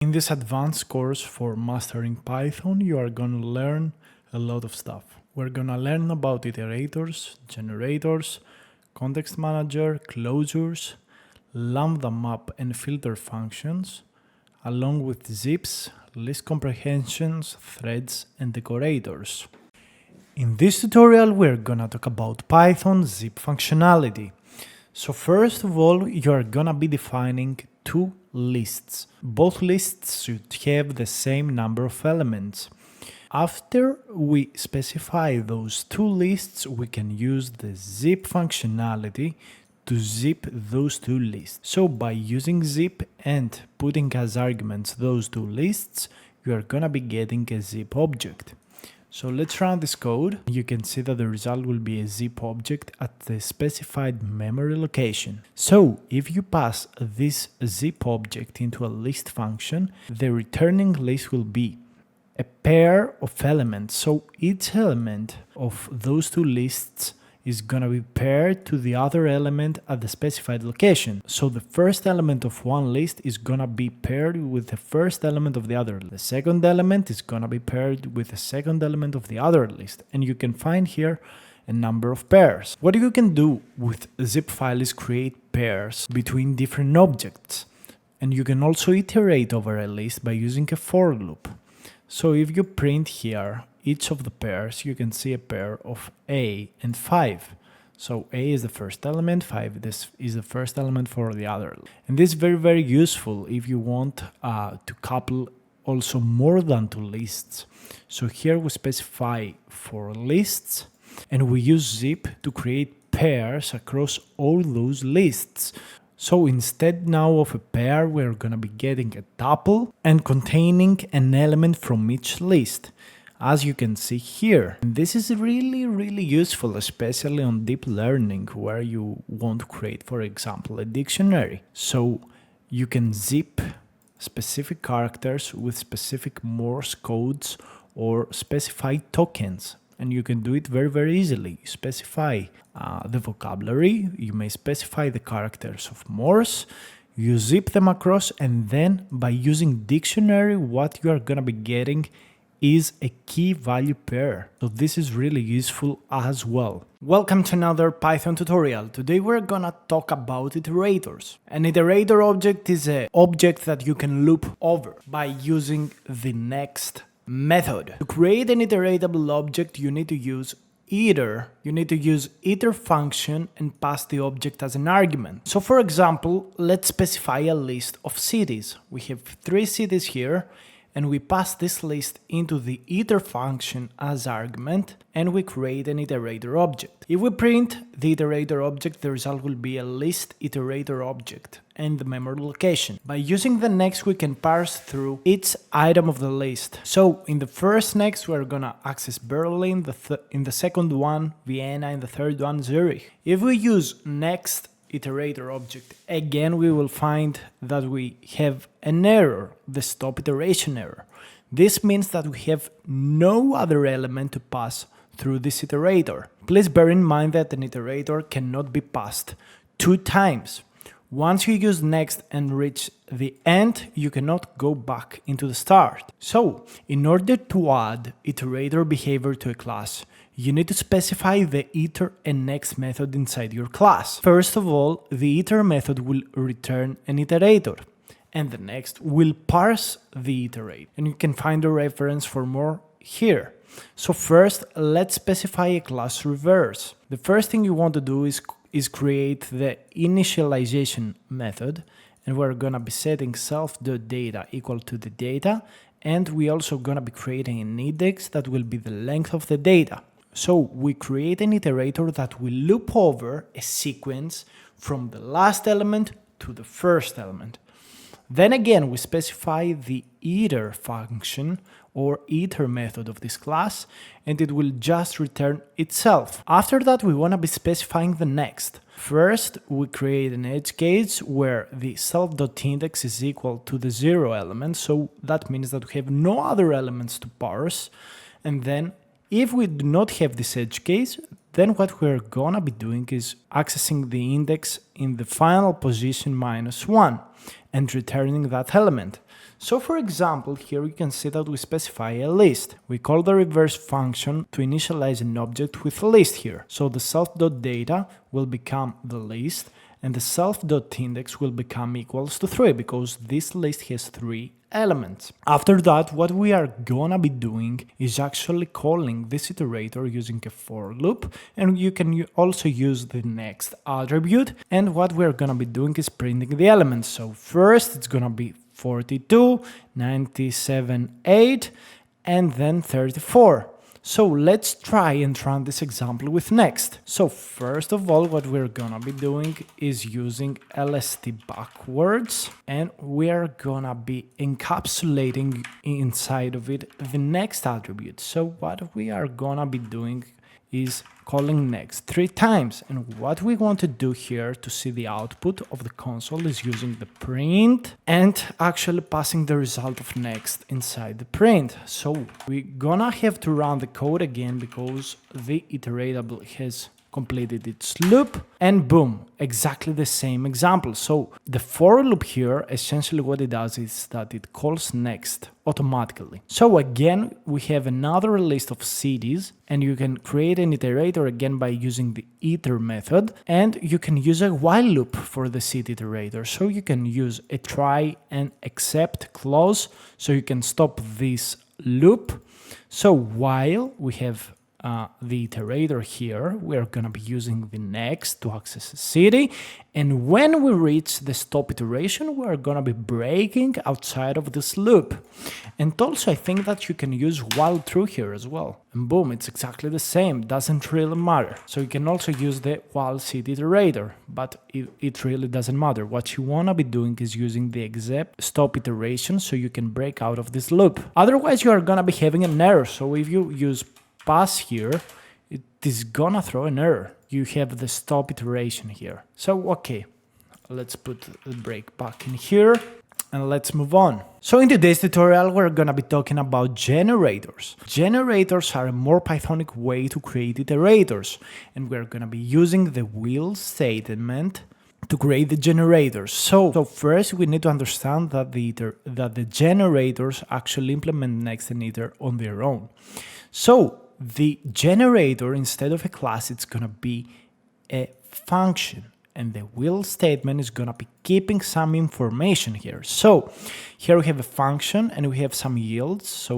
In this advanced course for mastering Python, you are going to learn a lot of stuff. We're going to learn about iterators, generators, context manager, closures, lambda map and filter functions, along with zips, list comprehensions, threads, and decorators. In this tutorial, we're going to talk about Python zip functionality. So first of all, you are going to be defining two lists. Both lists should have the same number of elements. After we specify those two lists, we can use the zip functionality to zip those two lists. So by using zip and putting as arguments those two lists, you are gonna be getting a zip object. So let's run this code. You can see that the result will be a zip object at the specified memory location. So if you pass this zip object into a list function, the returning list will be a pair of elements. So each element of those two lists is going to be paired to the other element at the specified location. So the first element of one list is going to be paired with the first element of the other. The second element is going to be paired with the second element of the other list. And you can find here a number of pairs. What you can do with a zip file is create pairs between different objects. And you can also iterate over a list by using a for loop. So if you print here each of the pairs, you can see a pair of A and 5. So A is the first element, 5 this is the first element for the other. And this is very useful if you want to couple also more than two lists. So here we specify 4 lists and we use zip to create pairs across all those lists. So instead now of a pair, we're going to be getting a tuple and containing an element from each list, as you can see here. And this is really useful, especially on deep learning, where you want to create, for example, a dictionary. So you can zip specific characters with specific Morse codes or specify tokens. And you can do it very easily. Specify the vocabulary, you may specify the characters of Morse, you zip them across, and then by using dictionary, what you are going to be getting is a key value pair. So this is really useful as well. Welcome to another Python tutorial. Today we're gonna talk about iterators. An iterator object is an object that you can loop over by using the next method. To create an iteratable object, you need to use iter function and pass the object as an argument. So for example, let's specify a list of cities. We have 3 cities here, and we pass this list into the iter function as argument, and we create an iterator object. If we print the iterator object, the result will be a list iterator object and the memory location. By using the next, we can parse through each item of the list. So in the first next, we're gonna access Berlin, in the second one, Vienna, and the third one, Zurich. If we use next iterator object, again we will find that we have an error, the stop iteration error. This means that we have no other element to pass through this iterator. Please bear in mind that an iterator cannot be passed 2 times. Once you use next and reach the end, you cannot go back into the start. So, in order to add iterator behavior to a class, you need to specify the iter and next method inside your class. First of all, the iter method will return an iterator, and the next will parse the iterate. And you can find a reference for more here. So first, let's specify a class reverse. The first thing you want to do is create the initialization method, and we're gonna be setting self.data equal to the data, and we also gonna be creating an index that will be the length of the data. So we create an iterator that will loop over a sequence from the last element to the first element. Then again, we specify the iter function or iter method of this class, and it will just return itself. After that, we want to be specifying the next. First, we create an edge case where the self.index is equal to the 0 element, so that means that we have no other elements to parse. And then if we do not have this edge case, then what we're gonna be doing is accessing the index in the final position -1 and returning that element. So for example, here you can see that we specify a list. We call the reverse function to initialize an object with a list here. So the self.data will become the list, and the self.index will become equals to 3 because this list has 3 elements. After that, what we are gonna be doing is actually calling this iterator using a for loop, and you can also use the next attribute, and what we're gonna be doing is printing the elements. So first it's gonna be 42, 97, 8, and then 34. So let's try and run this example with next. So first of all, what we're gonna be doing is using LST backwards, and we are gonna be encapsulating inside of it the next attribute. So what we are gonna be doing is calling next 3 times, and what we want to do here to see the output of the console is using the print and actually passing the result of next inside the print. So we're gonna have to run the code again because the iterable has completed its loop, and boom, exactly the same example. So the for loop here, essentially what it does is that it calls next automatically. So again, we have another list of cities, and you can create an iterator again by using the iter method, and you can use a while loop for the city iterator. So you can use a try and except clause, so you can stop this loop. So while we have the iterator here, we're gonna be using the next to access a city, and when we reach the stop iteration, we're gonna be breaking outside of this loop. And also I think that you can use while true here as well, and boom, it's exactly the same, doesn't really matter. So you can also use the while city iterator, but it really doesn't matter. What you wanna be doing is using the except stop iteration so you can break out of this loop. Otherwise you are gonna be having an error. So if you use pass here, it is gonna throw an error. You have the stop iteration here. So okay, let's put the break back in here and let's move on. So in today's tutorial, we're gonna be talking about generators. Generators are a more Pythonic way to create iterators, and we're gonna be using the will statement to create the generators. So first we need to understand that the generators actually implement next and iter on their own. So the generator, instead of a class, it's gonna be a function, and the will statement is gonna be keeping some information here. So here we have a function and we have some yields. So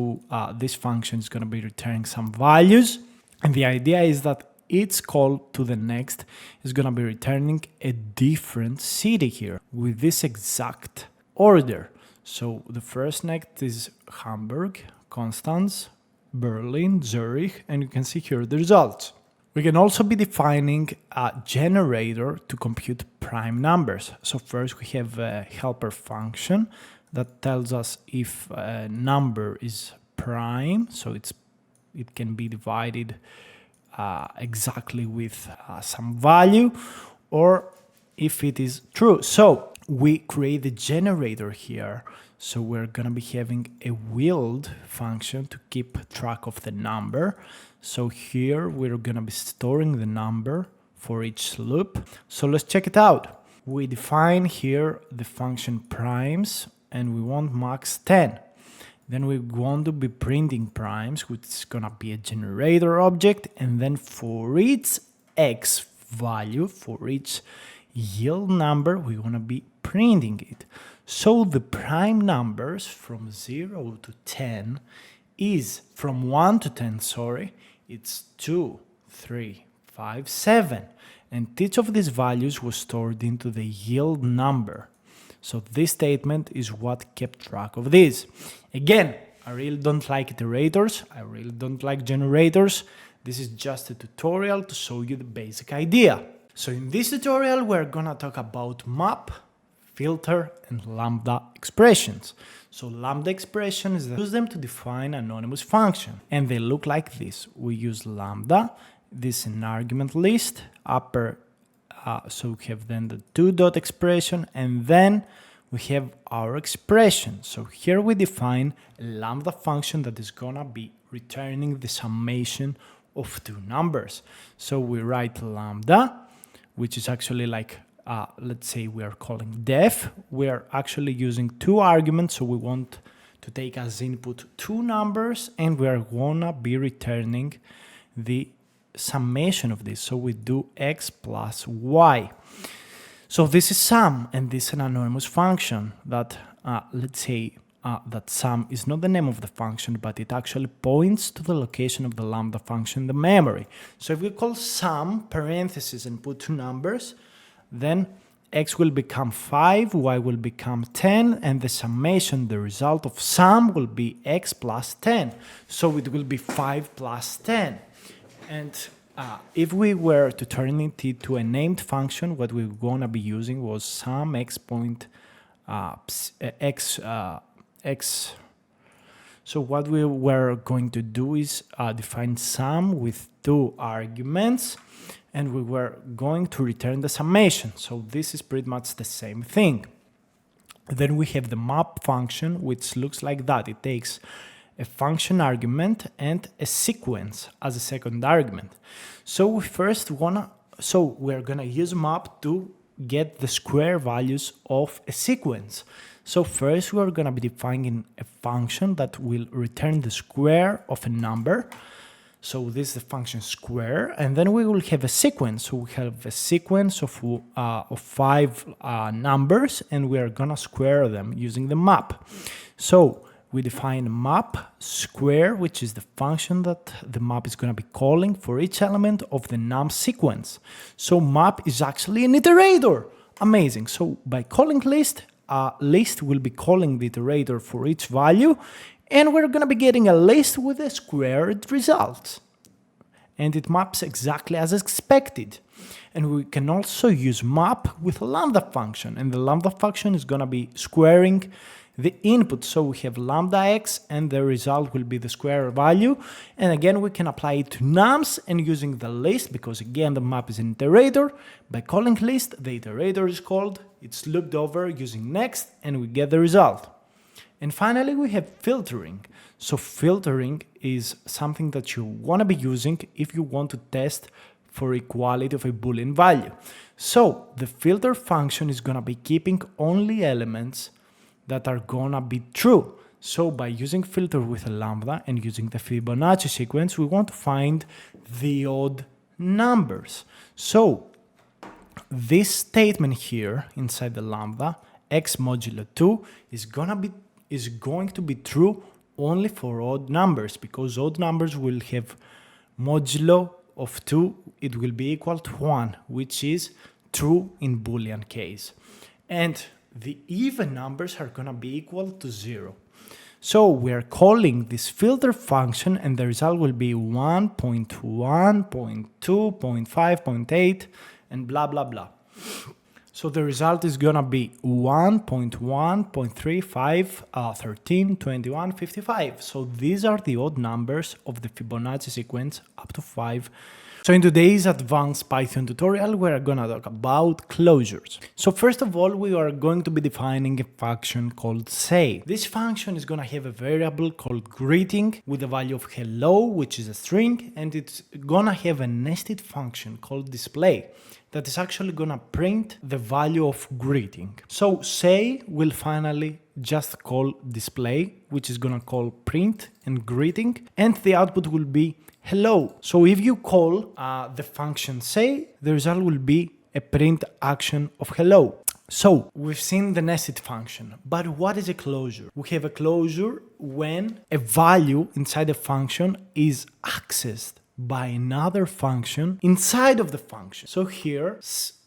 this function is gonna be returning some values, and the idea is that its call to the next is gonna be returning a different city here with this exact order. So the first next is Hamburg, Constance, Berlin, Zurich, and you can see here the results. We can also be defining a generator to compute prime numbers. So first we have a helper function that tells us if a number is prime, so it can be divided exactly with some value, or if it is true. So we create the generator here. So we're gonna be having a willed function to keep track of the number. So here we're gonna be storing the number for each loop. So let's check it out. We define here the function primes, and we want max 10. Then we want to be printing primes, which is gonna be a generator object, and then for each x value, for each yield number, we wanna be printing it. So the prime numbers from 0 to 10 is from 1 to 10, sorry, it's 2, 3, 5, 7. And each of these values was stored into the yield number. So this statement is what kept track of this. Again, I really don't like iterators. I really don't like generators. This is just a tutorial to show you the basic idea. So in this tutorial, we're gonna talk about map, filter, and lambda expressions. So lambda expressions, use them to define anonymous function, and they look like this. We use lambda, this is an argument list, upper, so we have then the 2 expression, and then we have our expression. So here we define a lambda function that is gonna be returning the summation of two numbers. So we write lambda, which is actually like, let's say we are calling def. We are actually using two arguments, so we want to take as input two numbers, and we are gonna be returning the summation of this. So we do x plus y. So this is sum, and this is an anonymous function that, let's say, that sum is not the name of the function, but it actually points to the location of the lambda function in the memory. So if we call sum parentheses and put two numbers, then x will become 5, y will become 10, and the summation, the result of sum, will be x plus 10. So it will be 5 plus 10. And if we were to turn it into a named function, what we were going to be using was sum x point x. So what we were going to do is define sum with two arguments, and we were going to return the summation. So this is pretty much the same thing. Then we have the map function, which looks like that. It takes a function argument and a sequence as a second argument. So we're gonna use map to get the square values of a sequence. So first we're gonna be defining a function that will return the square of a number. So this is the function square, and then we will have a sequence. So we have a sequence of 5 numbers, and we are gonna square them using the map. So we define map square, which is the function that the map is gonna be calling for each element of the num sequence. So map is actually an iterator. Amazing. So by calling list, list will be calling the iterator for each value, and we're gonna be getting a list with a squared result. And it maps exactly as expected. And we can also use map with a lambda function, and the lambda function is gonna be squaring the input. So we have lambda x, and the result will be the square value. And again, we can apply it to nums, and using the list, because again the map is an iterator, by calling list, the iterator is called, it's looped over using next, and we get the result. And finally, we have filtering. So filtering is something that you want to be using if you want to test for equality of a Boolean value. So the filter function is going to be keeping only elements that are going to be true. So by using filter with a lambda and using the Fibonacci sequence, we want to find the odd numbers. So this statement here inside the lambda, x modulo 2, is going to be true only for odd numbers, because odd numbers will have modulo of 2, it will be equal to 1, which is true in Boolean case. And the even numbers are going to be equal to 0. So we are calling this filter function, and the result will be 1, 0.1, 0.2, 0.5, 0.8, and blah, blah, blah. So the result is going to be 1, 0.1, 0.35, 13, 21, 55. So these are the odd numbers of the Fibonacci sequence up to 5. So in today's advanced Python tutorial, we are going to talk about closures. So first of all, we are going to be defining a function called say. This function is going to have a variable called greeting with the value of hello, which is a string, and it's going to have a nested function called display that is actually going to print the value of greeting. So say will finally just call display, which is going to call print and greeting, and the output will be hello. So if you call the function say, the result will be a print action of hello. So we've seen the nested function, but what is a closure? We have a closure when a value inside a function is accessed by another function inside of the function. So here,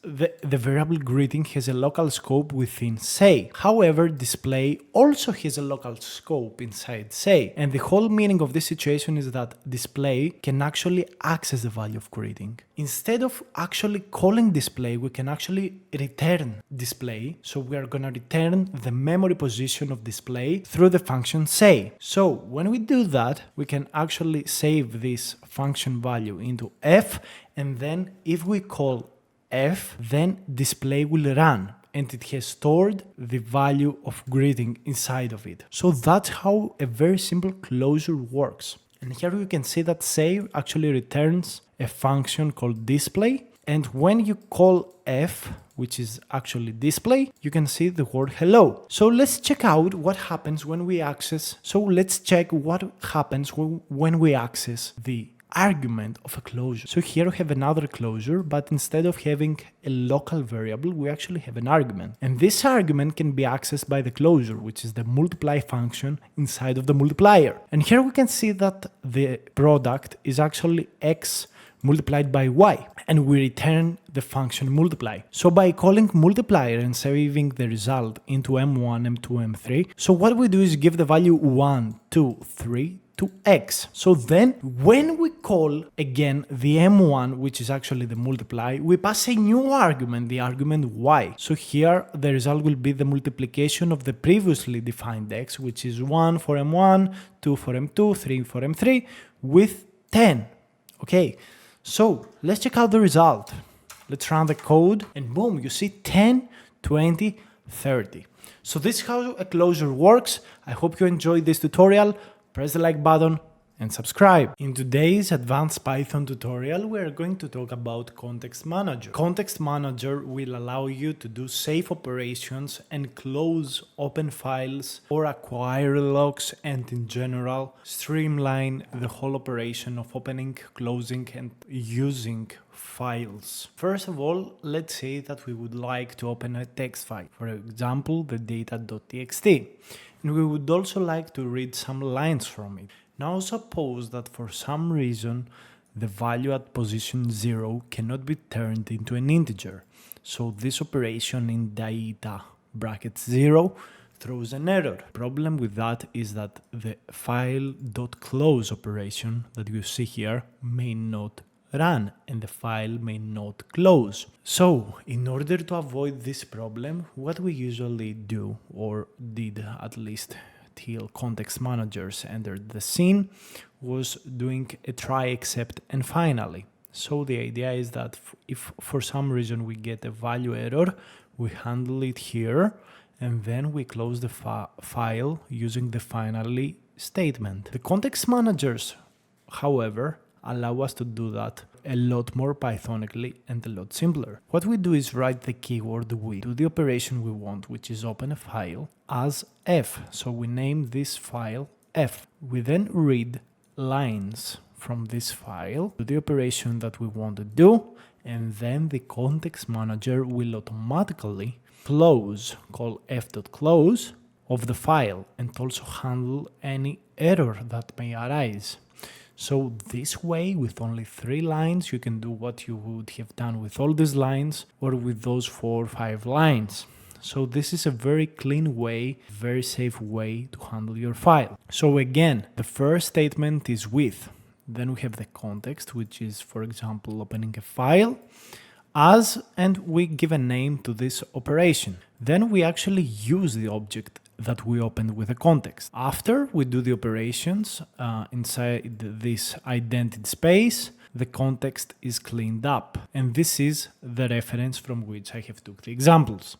the variable greeting has a local scope within say. However, display also has a local scope inside say. And the whole meaning of this situation is that display can actually access the value of greeting. Instead of actually calling display, we can actually return display. So we are going to return the memory position of display through the function say. So when we do that, we can actually save this function value into f, and then if we call f, then display will run, and it has stored the value of greeting inside of it. So that's how a very simple closure works. And here you can see that save actually returns a function called display. And when you call f, which is actually display, you can see the word hello. So let's check out what happens when we access. So let's check what happens when we access the argument of a closure. So here we have another closure, but instead of having a local variable, we actually have an argument. And this argument can be accessed by the closure, which is the multiply function inside of the multiplier. And here we can see that the product is actually x multiplied by y, and we return the function multiply. So by calling multiplier and saving the result into m1, m2, m3, so what we do is give the value 1, 2, 3 to x. So then when we call again the m1, which is actually the multiply, we pass a new argument, the argument y. So here the result will be the multiplication of the previously defined x, which is 1 for m1, 2 for m2, 3 for m3, with 10. Okay, so let's check out the result. Let's run the code and boom, you see 10, 20, 30. So this is how a closure works. I hope you enjoyed this tutorial. Press the like button and subscribe. In today's advanced Python tutorial, we are going to talk about Context Manager. Context Manager will allow you to do safe operations and close open files or acquire logs, and in general streamline the whole operation of opening, closing and using files. First of all, let's say that we would like to open a text file, for example the data.txt, and we would also like to read some lines from it. Now suppose that for some reason the value at position 0 cannot be turned into an integer. So this operation in data brackets 0 throws an error. Problem with that is that the file.close operation that you see here may not run and the file may not close. So in order to avoid this problem, what we usually do, or did at least till Context Managers entered the scene, was doing a try, except and finally. So the idea is that if for some reason we get a value error, we handle it here and then we close the file using the finally statement. The Context Managers, however, allow us to do that a lot more Pythonically and a lot simpler. What we do is write the keyword we do the operation we want, which is open a file, as f. So we name this file f. We then read lines from this file, do the operation that we want to do, and then the Context Manager will automatically call f.close of the file and also handle any error that may arise. So this way, with only 3 lines, you can do what you would have done with all these lines or with those 4 or 5 lines. So this is a very clean way, very safe way to handle your file. So again, the first statement is with. Then we have the context, which is, for example, opening a file as, and we give a name to this operation. Then we actually use the object that we opened with a context. After we do the operations inside this identity space, the context is cleaned up. And this is the reference from which I have took the examples.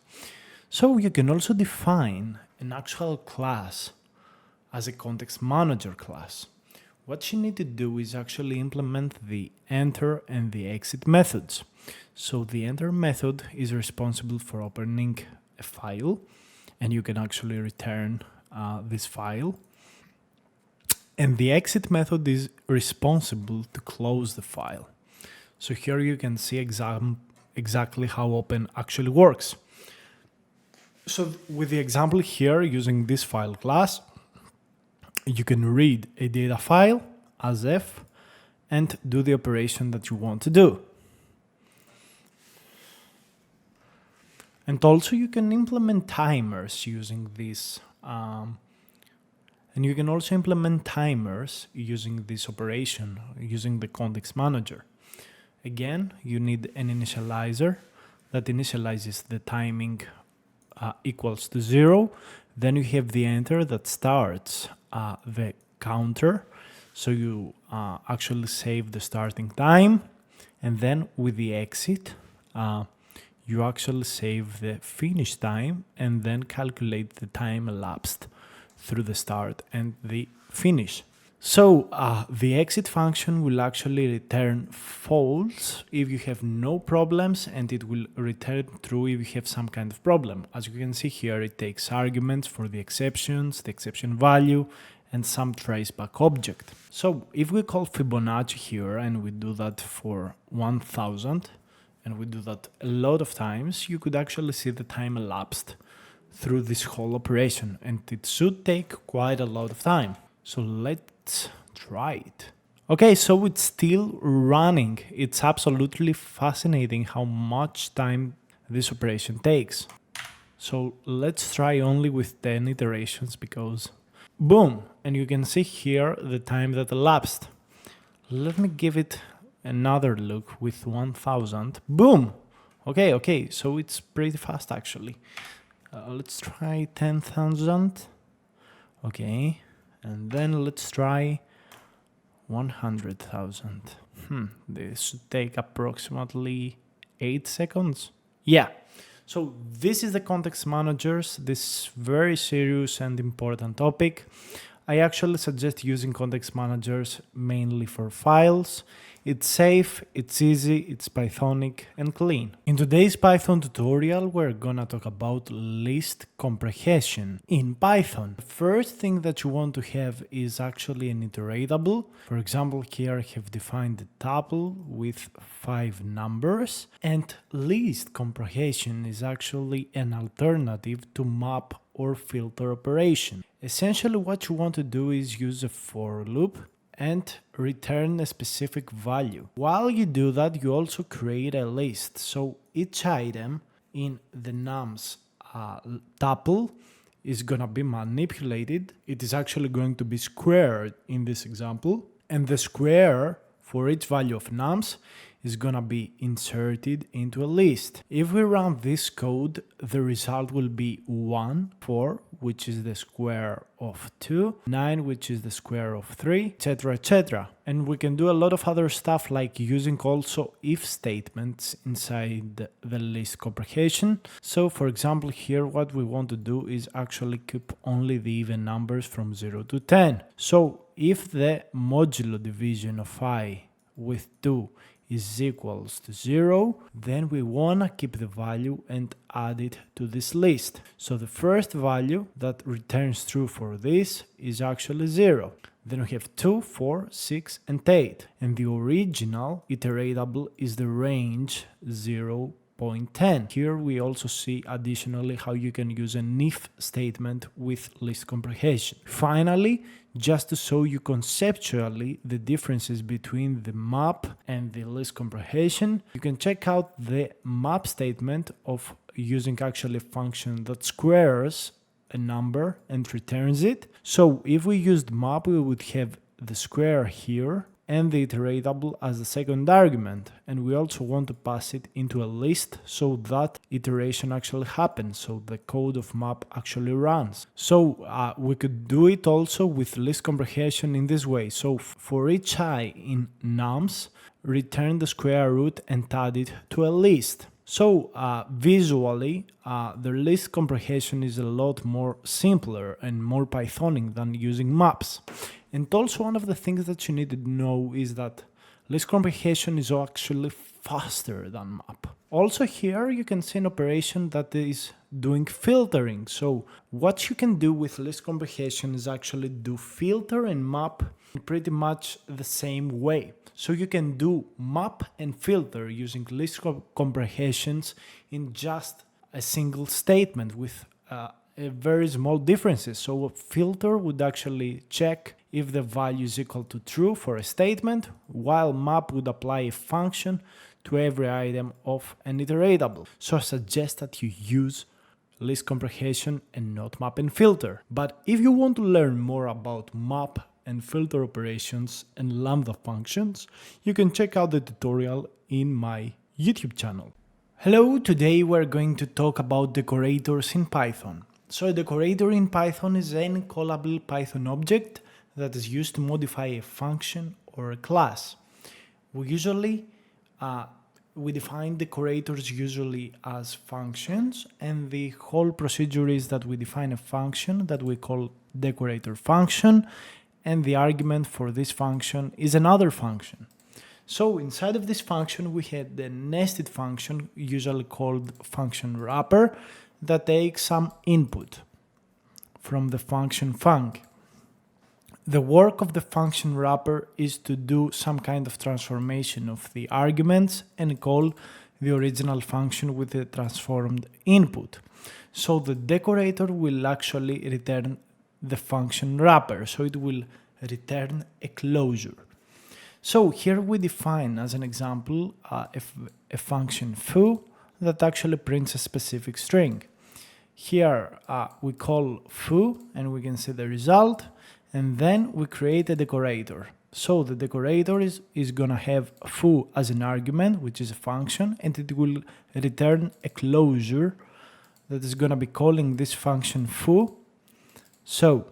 So you can also define an actual class as a Context Manager class. What you need to do is actually implement the enter and the exit methods. So the enter method is responsible for opening a file, and you can actually return this file. And the exit method is responsible to close the file. So here you can see exactly how open actually works. So with the example here, using this file class, you can read a data file as f and do the operation that you want to do. And also you can implement timers using this. And you can also implement timers using this operation, using the Context Manager. Again, you need an initializer that initializes the timing equals to 0. Then you have the enter that starts the counter. So you actually save the starting time. And then with the exit, you actually save the finish time and then calculate the time elapsed through the start and the finish. So the exit function will actually return false if you have no problems, and it will return true if you have some kind of problem. As you can see here, it takes arguments for the exceptions, the exception value, and some traceback object. So if we call Fibonacci here and we do that for 1000, and we do that a lot of times, you could actually see the time elapsed through this whole operation, and it should take quite a lot of time. So let's try it. Okay, so it's still running. It's absolutely fascinating how much time this operation takes. So let's try only with 10 iterations because boom, and you can see here the time that elapsed. Let me give it another look with 1000. Boom. Okay, so it's pretty fast actually. Let's try 10,000. Okay, and then let's try 100,000. This should take approximately 8 seconds. Yeah, so this is the context managers, this very serious and important topic. I actually suggest using context managers mainly for files. It's safe, it's easy, it's Pythonic and clean. In today's Python tutorial, we're gonna talk about list comprehension in Python. The first thing that you want to have is actually an iteratable. For example, here I have defined a tuple with 5 numbers, and list comprehension is actually an alternative to map or filter operation. Essentially what you want to do is use a for loop and return a specific value. While you do that, you also create a list. So each item in the nums tuple is gonna be manipulated. It is actually going to be squared in this example, and the square for each value of nums is gonna be inserted into a list. If we run this code, the result will be 1, 4, which is the square of 2, 9, which is the square of 3, etc. And we can do a lot of other stuff like using also if statements inside the list comprehension. So for example, here what we want to do is actually keep only the even numbers from 0 to 10. So if the modulo division of I with 2 is equals to 0, then we wanna keep the value and add it to this list. So the first value that returns true for this is actually 0. Then we have 2, 4, 6, and 8. And the original iteratable is the range 0.10. Here we also see additionally how you can use an if statement with list comprehension. Finally, just to show you conceptually the differences between the map and the list comprehension, you can check out the map statement of using actually a function that squares a number and returns it. So if we used map, we would have the square here and the iteratable as the second argument, and we also want to pass it into a list so that iteration actually happens, so the code of map actually runs. So we could do it also with list comprehension in this way. So for each I in nums, return the square root and add it to a list. So visually, the list comprehension is a lot more simpler and more Pythonic than using maps. And also one of the things that you need to know is that list comprehension is actually faster than map. Also here you can see an operation that is doing filtering. So what you can do with list comprehension is actually do filter and map in pretty much the same way. So you can do map and filter using list comprehensions in just a single statement with very small differences. So a filter would actually check if the value is equal to true for a statement, while map would apply a function to every item of an iteratable. So I suggest that you use list comprehension and not map and filter. But if you want to learn more about map and filter operations and lambda functions, you can check out the tutorial in my YouTube channel. Hello, today we're going to talk about decorators in Python. So a decorator in Python is any callable Python object that is used to modify a function or a class. We define decorators usually as functions, and the whole procedure is that we define a function that we call decorator function, and the argument for this function is another function. So inside of this function, we had the nested function, usually called function wrapper, that takes some input from the function func. The work of the function wrapper is to do some kind of transformation of the arguments and call the original function with the transformed input. So the decorator will actually return the function wrapper, so it will return a closure. So here we define, as an example, a function foo that actually prints a specific string. Here we call foo and we can see the result, and then we create a decorator. So the decorator is gonna have foo as an argument, which is a function, and it will return a closure that is gonna be calling this function foo. So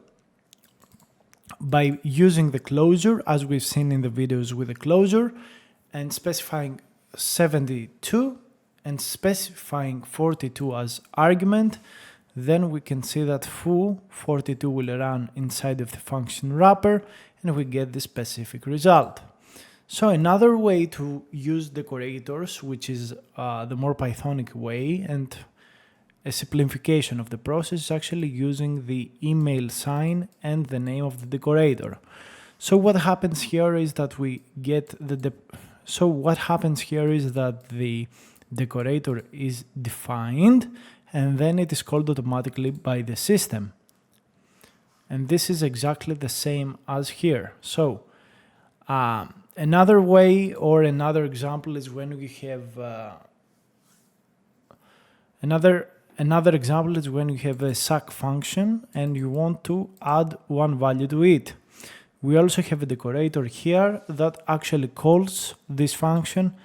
by using the closure, as we've seen in the videos with the closure, and specifying 72 and specifying 42 as argument, then we can see that foo 42 will run inside of the function wrapper and we get the specific result. So another way to use decorators, which is the more Pythonic way and a simplification of the process, is actually using the email sign and the name of the decorator. So what happens here is that we get the decorator is defined and then it is called automatically by the system. And this is exactly the same as here. So another way or another example is when we have another example is when you have a sac function and you want to add one value to it. We also have a decorator here that actually calls this function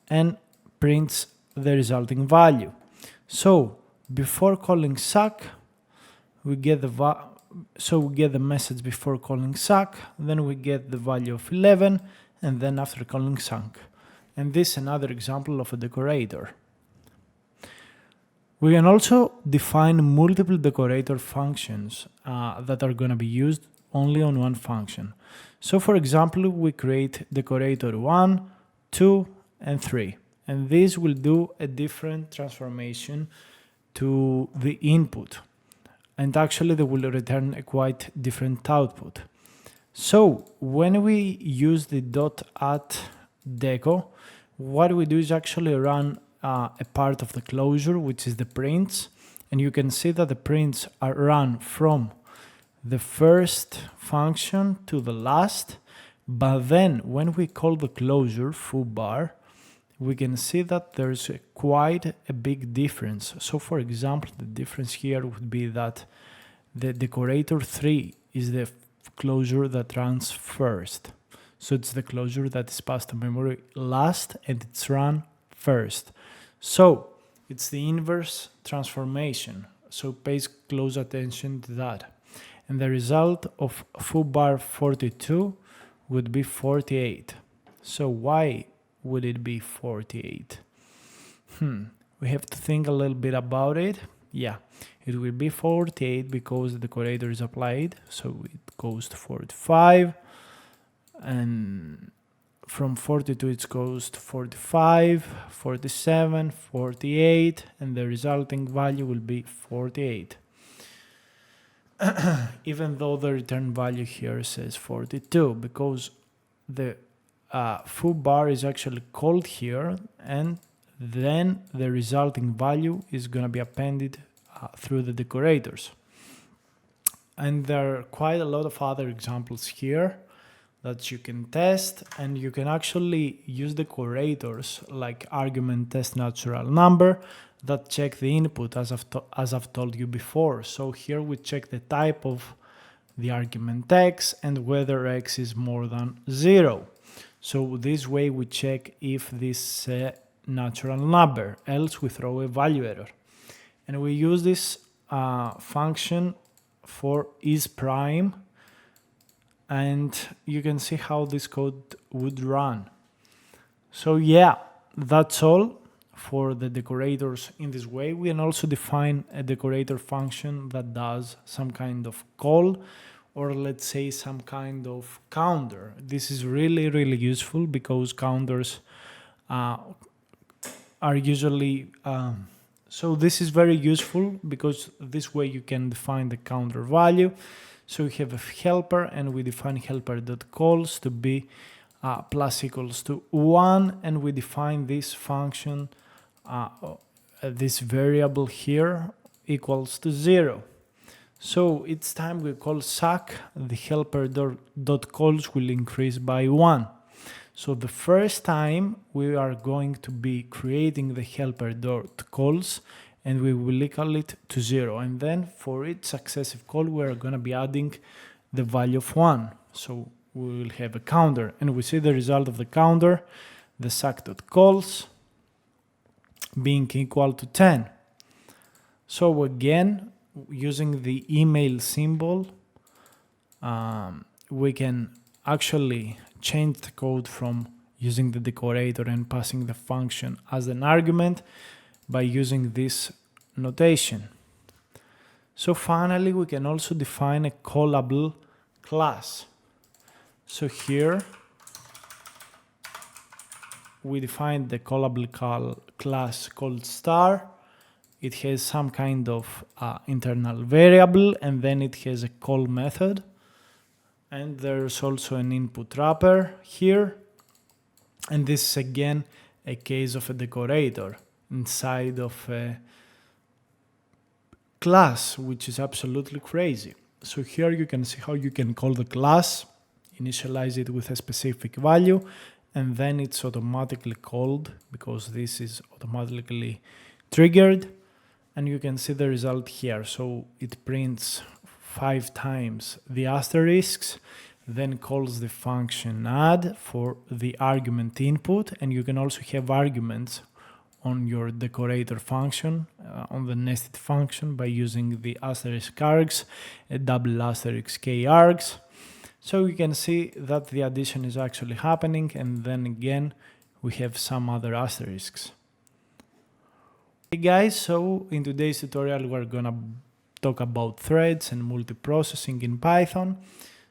and prints the resulting value. So before calling sac, we get the message before calling sac, then we get the value of 11, and then after calling sac. And this is another example of a decorator. We can also define multiple decorator functions that are going to be used only on one function. So for example, we create decorator 1, 2, and 3. And this will do a different transformation to the input. And actually they will return a quite different output. So when we use the .at deco, what we do is actually run a part of the closure, which is the prints. And you can see that the prints are run from the first function to the last. But then when we call the closure foobar, we can see that there's quite a big difference. So for example, the difference here would be that the decorator 3 is the closure that runs first. So it's the closure that is passed to memory last and it's run first. So it's the inverse transformation. So pay close attention to that. And the result of foobar 42 would be 48. So why would it be 48? We have to think a little bit about it. Yeah, it will be 48 because the decorator is applied. So it goes to 45. And from 42 it goes to 45, 47, 48. And the resulting value will be 48. Even though the return value here says 42, because the foobar is actually called here, and then the resulting value is going to be appended through the decorators. And there are quite a lot of other examples here that you can test, and you can actually use decorators like argument test natural number that check the input as I've told you before. So here we check the type of the argument x and whether x is more than 0. So this way we check if this is a natural number, else we throw a value error. And we use this function for is prime, and you can see how this code would run. So yeah, that's all for the decorators in this way. We can also define a decorator function that does some kind of call or let's say some kind of counter. This is really, really useful because counters are usually so this is very useful because this way you can define the counter value. So we have a helper and we define helper.calls to be plus equals to 1, and we define this function, this variable here equals to 0. So each time we call suck, the helper.calls will increase by 1. So the first time we are going to be creating the helper.calls and we will equal it to 0. And then for each successive call, we are going to be adding the value of 1. So we will have a counter, and we see the result of the counter, the suck.calls being equal to 10. So again, using the email symbol, we can actually change the code from using the decorator and passing the function as an argument by using this notation. So finally, we can also define a callable class. So here we define the callable class called star. It has some kind of internal variable, and then it has a call method. And there's also an input wrapper here. And this is again a case of a decorator inside of a class, which is absolutely crazy. So here you can see how you can call the class, initialize it with a specific value, and then it's automatically called because this is automatically triggered. And you can see the result here. So it prints 5 times the asterisks, then calls the function add for the argument input, and you can also have arguments on your decorator function, on the nested function, by using the asterisk args, a double asterisk k args. So you can see that the addition is actually happening, and then again we have some other asterisks. Hey guys, so in today's tutorial we're gonna talk about threads and multiprocessing in Python.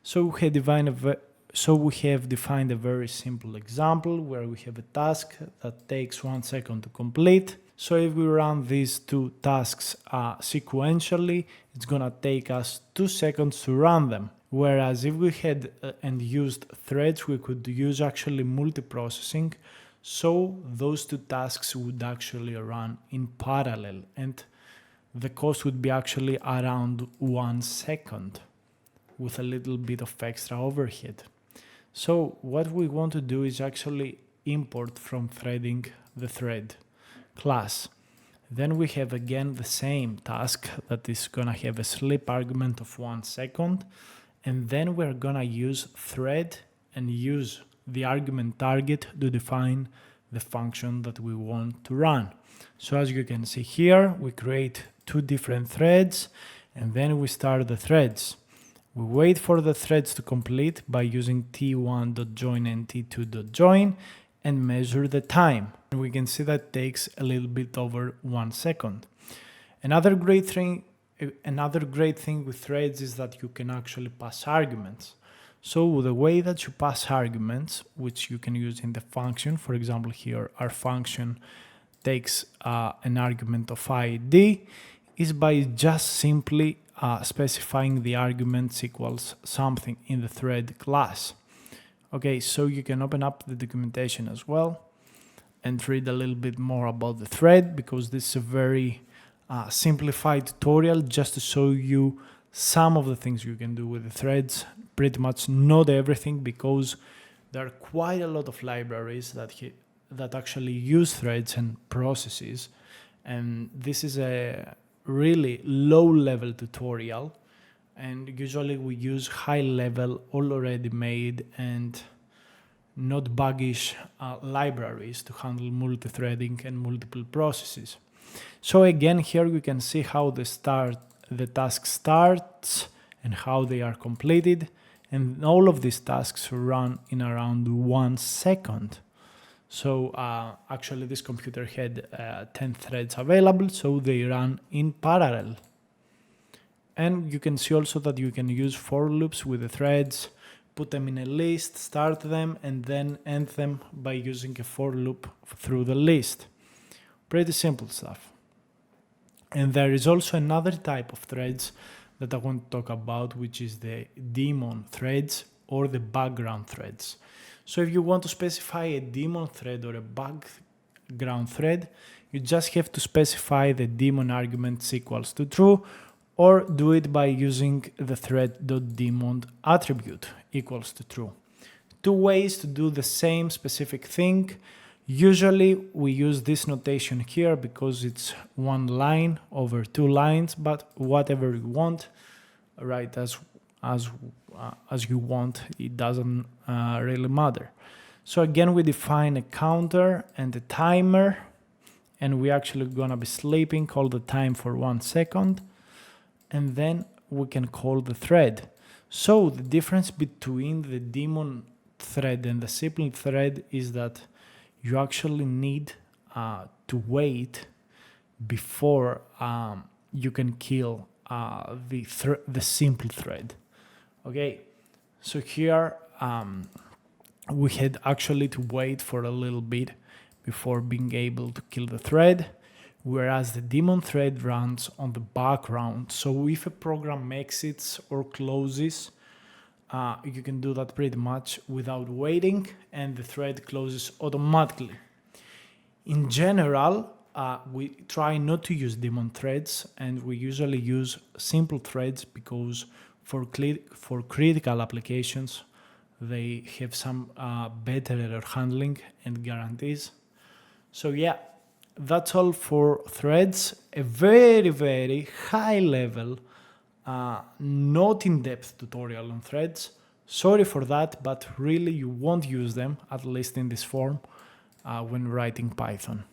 So we have defined a very simple example where we have a task that takes 1 second to complete. So if we run these two tasks sequentially, it's gonna take us 2 seconds to run them. Whereas if we had and used threads, we could use actually multiprocessing. So those two tasks would actually run in parallel, and the cost would be actually around 1 second with a little bit of extra overhead. So what we want to do is actually import from threading the thread class. Then we have again the same task that is gonna have a sleep argument of 1 second, and then we're gonna use thread and use the argument target to define the function that we want to run. So as you can see here, we create 2 different threads, and then we start the threads. We wait for the threads to complete by using t1.join and t2.join and measure the time. And we can see that takes a little bit over 1 second. Another great thing with threads is that you can actually pass arguments. So the way that you pass arguments, which you can use in the function, for example here our function takes an argument of id, is by just simply specifying the arguments equals something in the thread class. Okay, so you can open up the documentation as well and read a little bit more about the thread, because this is a very simplified tutorial just to show you some of the things you can do with the threads. Pretty much not everything, because there are quite a lot of libraries that actually use threads and processes, and this is a really low-level tutorial, and usually we use high-level, already made and not buggish libraries to handle multi-threading and multiple processes. So again, here we can see how the task starts and how they are completed, and all of these tasks run in around 1 second. So actually this computer had 10 threads available, so they run in parallel. And you can see also that you can use for loops with the threads, put them in a list, start them, and then end them by using a for loop through the list. Pretty simple stuff. And there is also another type of threads that I want to talk about, which is the daemon threads or the background threads. So if you want to specify a daemon thread or a background thread, you just have to specify the daemon arguments equals to true, or do it by using the thread.daemon attribute equals to true. Two ways to do the same specific thing. Usually we use this notation here because it's one line over two lines, but whatever you want, write as you want, it doesn't really matter. So again, we define a counter and a timer, and we actually gonna be sleeping all the time for 1 second, and then we can call the thread. So the difference between the daemon thread and the simple thread is that you actually need to wait before you can kill the simple thread. Okay, so here we had actually to wait for a little bit before being able to kill the thread, whereas the daemon thread runs on the background. So if a program exits or closes, you can do that pretty much without waiting, and the thread closes automatically. In general, we try not to use daemon threads, and we usually use simple threads because for critical applications, they have some better error handling and guarantees. So yeah, that's all for threads. A very, very high level, not in-depth tutorial on threads. Sorry for that, but really you won't use them, at least in this form, when writing Python.